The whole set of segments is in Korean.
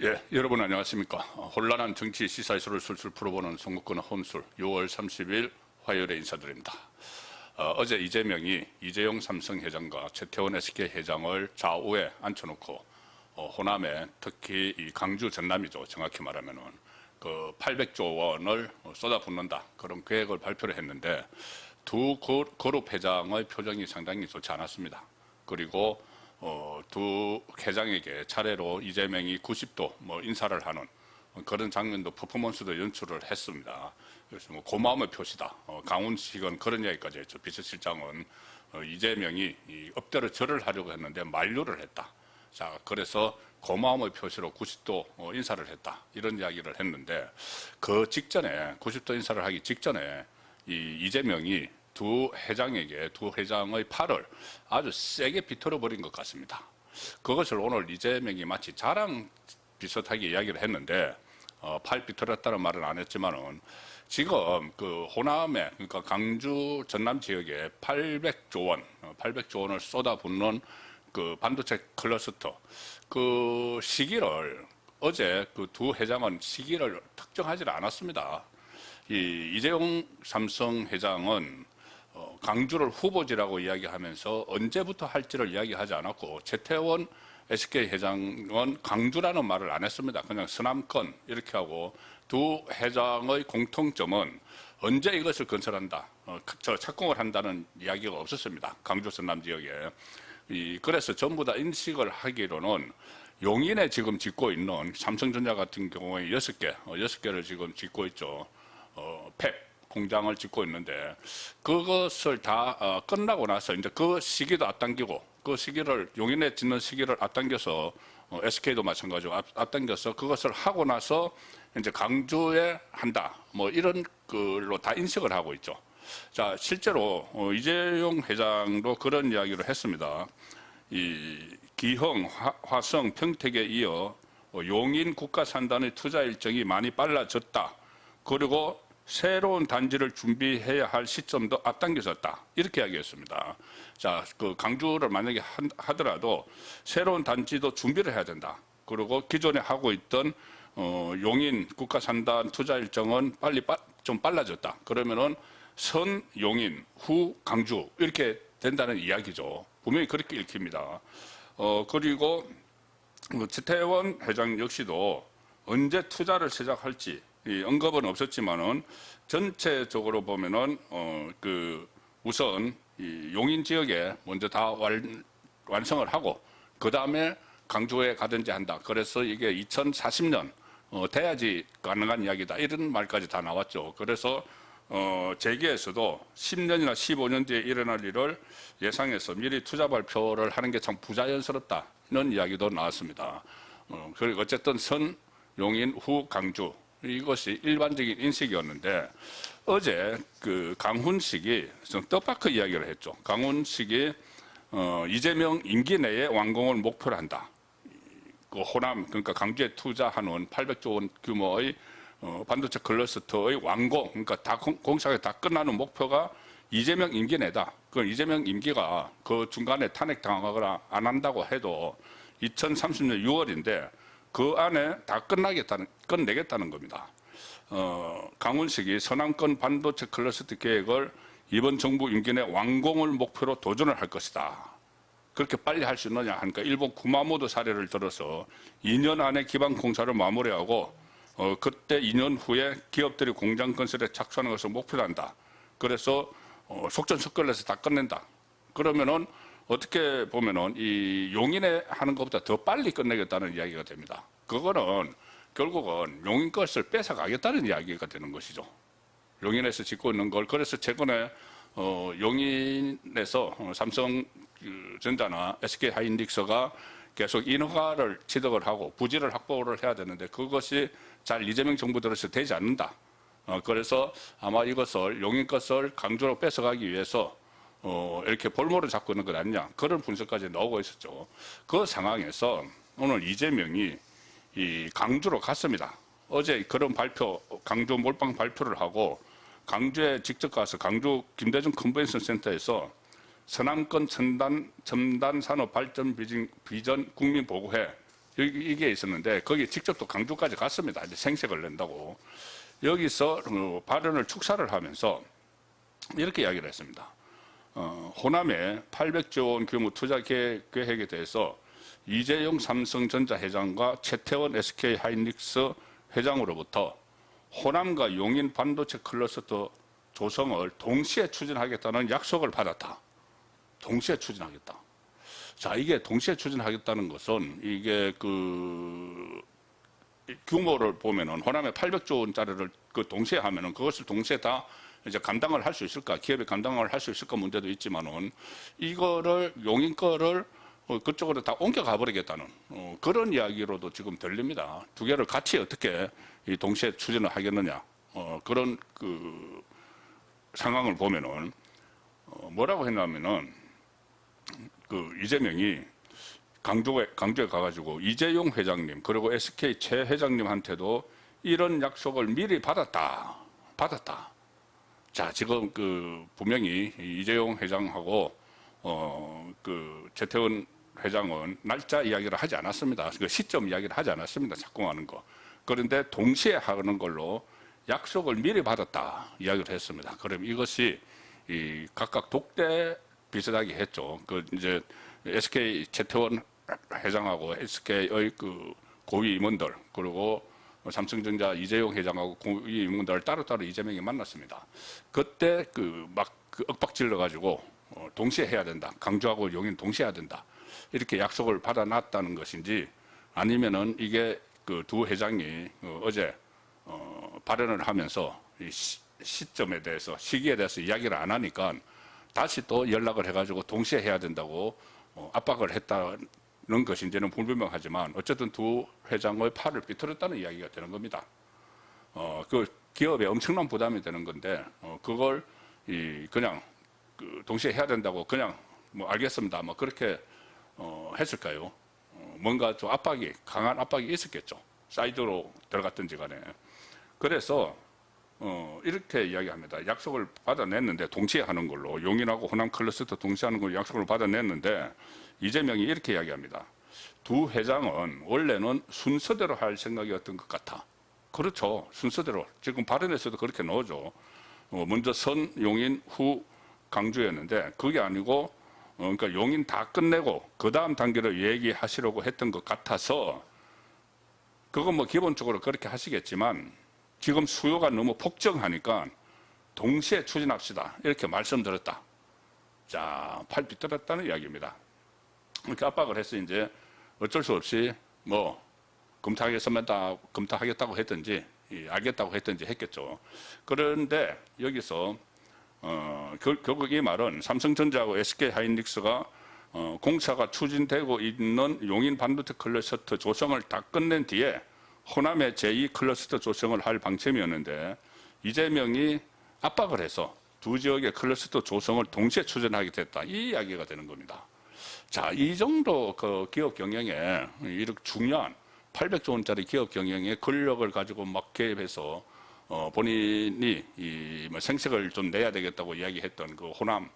예, 여러분 안녕하십니까. 혼란한 정치 시사이수를 술술 풀어보는 송국근 혼술 6월 30일 화요일에 인사드립니다. 어제 이재명이 이재용 삼성 회장과 최태원 SK 회장을 좌우에 앉혀놓고 호남에 특히 이 강주 전남이죠. 정확히 말하면은 그 800조 원을 쏟아붓는다. 그런 계획을 발표를 했는데 두 그룹 회장의 표정이 상당히 좋지 않았습니다. 그리고 두 회장에게 차례로 이재명이 90도 인사를 하는 그런 장면도 퍼포먼스도 연출을 했습니다. 그래서 고마움의 표시다. 강훈식은 그런 이야기까지 했죠. 비서실장은 이재명이 엎드려 절을 하려고 했는데 만류를 했다. 자, 그래서 고마움의 표시로 90도 인사를 했다. 이런 이야기를 했는데 그 직전에 90도 인사를 하기 직전에 이재명이 두 회장의 팔을 아주 세게 비틀어 버린 것 같습니다. 그것을 오늘 이재명이 마치 자랑 비슷하게 이야기를 했는데 팔 비틀었다는 말은 안 했지만은 지금 그 호남에 그러니까 강주 전남 지역에 800조 원을 쏟아붓는 그 반도체 클러스터 그 시기를 어제 그 두 회장은 시기를 특정하지 않았습니다. 이재용 삼성 회장은 강주를 후보지라고 이야기하면서 언제부터 할지를 이야기하지 않았고 최태원 SK 회장은 강주라는 말을 안 했습니다. 그냥 서남권 이렇게 하고 두 회장의 공통점은 언제 이것을 건설한다, 착공을 한다는 이야기가 없었습니다. 강주 서남 지역에. 그래서 전부 다 인식을 하기로는 용인에 지금 짓고 있는 삼성전자 같은 경우에 6개를 지금 짓고 있죠. 펩 공장을 짓고 있는데 그것을 다 끝나고 나서 이제 그 시기도 앞당기고 그 시기를 용인에 짓는 시기를 앞당겨서 SK도 마찬가지고 앞당겨서 그것을 하고 나서 이제 강주에 한다 이런 걸로 다 인식을 하고 있죠. 자, 실제로 이재용 회장도 그런 이야기를 했습니다. 이 기흥, 화성, 평택에 이어 용인 국가산단의 투자 일정이 많이 빨라졌다. 그리고 새로운 단지를 준비해야 할 시점도 앞당겨졌다. 이렇게 이야기했습니다. 자, 그 강주를 만약에 하더라도 새로운 단지도 준비를 해야 된다. 그리고 기존에 하고 있던 용인 국가산단 투자 일정은 좀 빨라졌다. 그러면은 선 용인, 후 강주 이렇게 된다는 이야기죠. 분명히 그렇게 읽힙니다. 그리고 최태원 회장 역시도 언제 투자를 시작할지 언급은 없었지만은 전체적으로 보면은 우선 용인 지역에 먼저 다 완성을 하고 그 다음에 강주에 가든지 한다. 그래서 이게 2040년 돼야지 가능한 이야기다. 이런 말까지 다 나왔죠. 그래서 재계에서도 10년이나 15년 뒤에 일어날 일을 예상해서 미리 투자 발표를 하는 게 참 부자연스럽다. 이런 이야기도 나왔습니다. 그리고 어쨌든 선, 용인, 후, 강주 이것이 일반적인 인식이었는데 어제 그 강훈식이 좀 뜻밖의 이야기를 했죠. 강훈식이 이재명 임기 내에 완공을 목표로 한다. 그 호남 그러니까 강주에 투자하는 800조 원 규모의 반도체 클러스터의 완공 그러니까 다 공사가 다 끝나는 목표가 이재명 임기 내다. 그 이재명 임기가 그 중간에 탄핵 당하거나 안 한다고 해도 2030년 6월인데 그 안에 다 끝내겠다는 겁니다. 강훈식이 서남권 반도체 클러스터 계획을 이번 정부 임기 내 완공을 목표로 도전을 할 것이다. 그렇게 빨리 할 수 있느냐 하니까 일본 구마모토 사례를 들어서 2년 안에 기반 공사를 마무리하고 그때 2년 후에 기업들이 공장 건설에 착수하는 것을 목표로 한다. 그래서 속전속결해서 다 끝낸다. 그러면은 어떻게 보면은 이 용인에 하는 것보다 더 빨리 끝내겠다는 이야기가 됩니다. 그거는 결국은 용인 것을 뺏어가겠다는 이야기가 되는 것이죠. 용인에서 짓고 있는 걸. 그래서 최근에 용인에서 삼성전자나 SK하이닉스가 계속 인허가를 취득을 하고 부지를 확보를 해야 되는데 그것이 잘 이재명 정부 들어서 되지 않는다. 그래서 아마 이것을 용인 것을 강주로 뺏어가기 위해서 이렇게 볼모를 잡고 있는 것 아니냐 그런 분석까지 나오고 있었죠. 그 상황에서 오늘 이재명이 이 강주로 갔습니다. 어제 그런 강주 몰빵 발표를 하고 강주에 직접 가서 강주 김대중 컨벤션 센터에서 서남권 첨단 산업 발전 비전 국민 보고회 이게 있었는데 거기 직접 또 강주까지 갔습니다. 이제 생색을 낸다고. 여기서 발언을 축사를 하면서 이렇게 이야기를 했습니다. 호남의 800조 원 규모 투자 계획에 대해서 이재용 삼성전자 회장과 최태원 SK하이닉스 회장으로부터 호남과 용인 반도체 클러스터 조성을 동시에 추진하겠다는 약속을 받았다. 동시에 추진하겠다. 자, 이게 동시에 추진하겠다는 것은 이게 규모를 보면은 호남에 800조 원짜리를 동시에 하면은 그것을 동시에 다 이제 감당을 할 수 있을까? 기업이 감당을 할 수 있을까 문제도 있지만은 이거를 용인 거를 그쪽으로 다 옮겨가 버리겠다는 그런 이야기로도 지금 들립니다. 두 개를 같이 어떻게 동시에 추진을 하겠느냐? 그런 상황을 보면은 뭐라고 했냐면은 이재명이 강주에 가가지고 이재용 회장님 그리고 SK 최 회장님한테도 이런 약속을 미리 받았다. 자, 지금 분명히 이재용 회장하고 최태원 회장은 날짜 이야기를 하지 않았습니다. 그 시점 이야기를 하지 않았습니다. 착공하는 거. 그런데 동시에 하는 걸로 약속을 미리 받았다 이야기를 했습니다. 그럼 이것이 각각 독대 비슷하게 했죠. 이제 SK 최태원 회장하고 SK의 고위 임원들 그리고 삼성전자 이재용 회장하고 고위 임원들을 따로따로 이재명이 만났습니다. 그때 윽박질러 가지고 동시에 해야 된다. 강주하고 용인 동시에 해야 된다. 이렇게 약속을 받아놨다는 것인지 아니면은 이게 두 회장이 어제 발언을 하면서 이 시점에 대해서 시기에 대해서 이야기를 안 하니까 다시 또 연락을 해가지고 동시에 해야 된다고 압박을 했다는 것인지는 불분명하지만 어쨌든 두 회장의 팔을 삐뚤었다는 이야기가 되는 겁니다. 그 기업에 엄청난 부담이 되는 건데 그걸 그냥 동시에 해야 된다고 그냥 알겠습니다. 그렇게 했을까요? 뭔가 좀 강한 압박이 있었겠죠. 사이드로 들어갔든지 간에. 그래서 이렇게 이야기합니다. 약속을 받아냈는데 동시에 하는 걸로 용인하고 호남 클러스터 동시에 하는 걸로 약속을 받아냈는데 이재명이 이렇게 이야기합니다. 두 회장은 원래는 순서대로 할 생각이었던 것 같아. 그렇죠. 순서대로. 지금 발언에서도 그렇게 나오죠. 먼저 선, 용인, 후 강주였는데 그게 아니고 그러니까 용인 다 끝내고 그 다음 단계를 얘기하시려고 했던 것 같아서 그건 기본적으로 그렇게 하시겠지만 지금 수요가 너무 폭증하니까 동시에 추진합시다. 이렇게 말씀드렸다. 자, 팔 삐뚤었다는 이야기입니다. 이렇게 압박을 해서 이제 어쩔 수 없이 검토하겠다고 했든지 알겠다고 했든지 했겠죠. 그런데 여기서 결국 이 말은 삼성전자하고 SK하이닉스가 공사가 추진되고 있는 용인 반도체 클러스터 조성을 다 끝낸 뒤에 호남의 제2 클러스터 조성을 할 방침이었는데 이재명이 압박을 해서 두 지역의 클러스터 조성을 동시에 추진하게 됐다. 이 이야기가 되는 겁니다. 자, 이 정도 기업 경영에 이렇게 중요한 800조 원짜리 기업 경영에 권력을 가지고 개입해서 본인이 생색을 좀 내야 되겠다고 이야기했던 호남,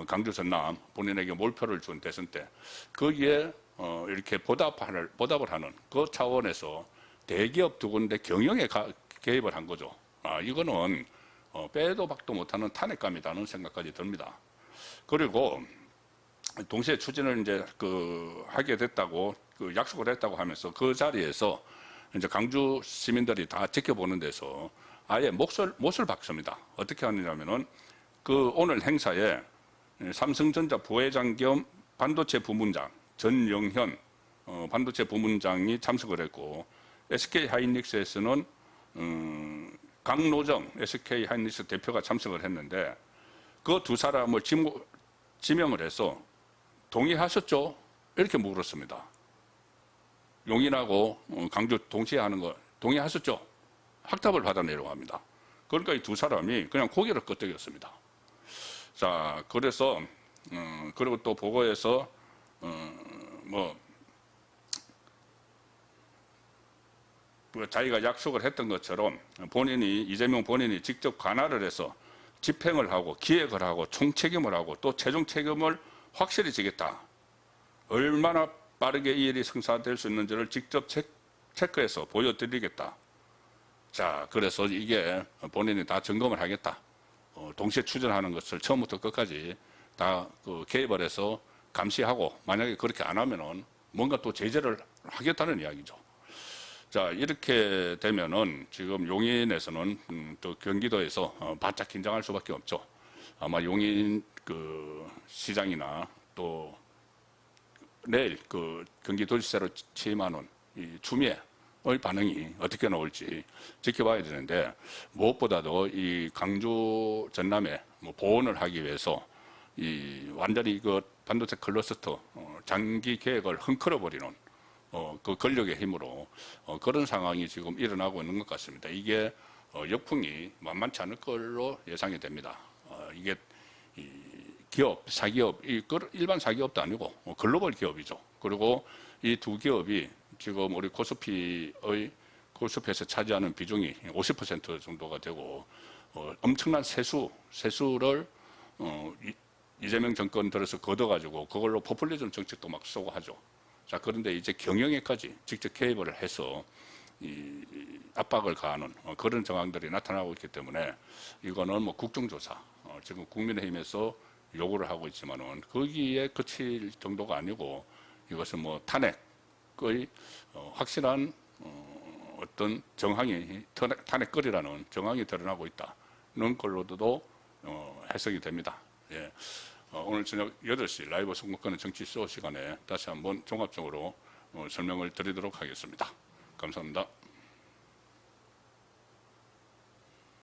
강주 전남 본인에게 몰표를 준 대선 때 거기에 이렇게 보답을 하는 그 차원에서 대기업 두 군데 경영에 개입을 한 거죠. 이거는 빼도 박도 못하는 탄핵감이라는 생각까지 듭니다. 그리고 동시에 추진을 이제 하게 됐다고 약속을 했다고 하면서 그 자리에서 이제 강주 시민들이 다 지켜보는 데서 아예 못을 박습니다. 어떻게 하느냐면은 오늘 행사에 삼성전자 부회장 겸 반도체 부문장 전영현 반도체 부문장이 참석을 했고 SK하이닉스에서는 강노정 SK하이닉스 대표가 참석을 했는데 그 두 사람을 지명을 해서 동의하셨죠? 이렇게 물었습니다. 용인하고 강주 동시에 하는 거 동의하셨죠? 확답을 받아내려고 합니다. 그러니까 이 두 사람이 그냥 고개를 끄덕였습니다. 자, 그래서 그리고 또 보고에서 자기가 약속을 했던 것처럼 이재명 본인이 직접 관할을 해서 집행을 하고 기획을 하고 총책임을 하고 또 최종 책임을 확실히 지겠다. 얼마나 빠르게 이 일이 성사될 수 있는지를 직접 체크해서 보여드리겠다. 자, 그래서 이게 본인이 다 점검을 하겠다. 동시에 추진하는 것을 처음부터 끝까지 다 개입을 해서 감시하고, 만약에 그렇게 안 하면은 뭔가 또 제재를 하겠다는 이야기죠. 자, 이렇게 되면은 지금 용인에서는 또 경기도에서 바짝 긴장할 수밖에 없죠. 아마 용인 시장이나 또 내일 경기도지사로 취임하는 이 추미애의 반응이 어떻게 나올지 지켜봐야 되는데, 무엇보다도 이 강주 전남에 보온을 하기 위해서 완전히 반도체 클러스터 장기 계획을 흔들어버리는 그 권력의 힘으로 그런 상황이 지금 일어나고 있는 것 같습니다. 이게 역풍이 만만치 않을 걸로 예상이 됩니다. 이게 기업, 사기업, 일반 사기업도 아니고 글로벌 기업이죠. 그리고 이 두 기업이 지금 우리 코스피에서 차지하는 비중이 50% 정도가 되고, 엄청난 세수를 이재명 정권 들어서 걷어가지고 그걸로 포퓰리즘 정책도 막 쓰고 하죠. 자, 그런데 이제 경영에까지 직접 개입을 해서 이 압박을 가하는 그런 정황들이 나타나고 있기 때문에, 이거는 국정조사, 지금 국민의힘에서 요구를 하고 있지만은 거기에 그칠 정도가 아니고, 이것은 탄핵의 확실한 어떤 정황이, 탄핵거리라는 정황이 드러나고 있다는 걸로도 해석이 됩니다. 예. 오늘 저녁 8시 라이브 선거권은 정치 쇼 시간에 다시 한번 종합적으로 설명을 드리도록 하겠습니다. 감사합니다.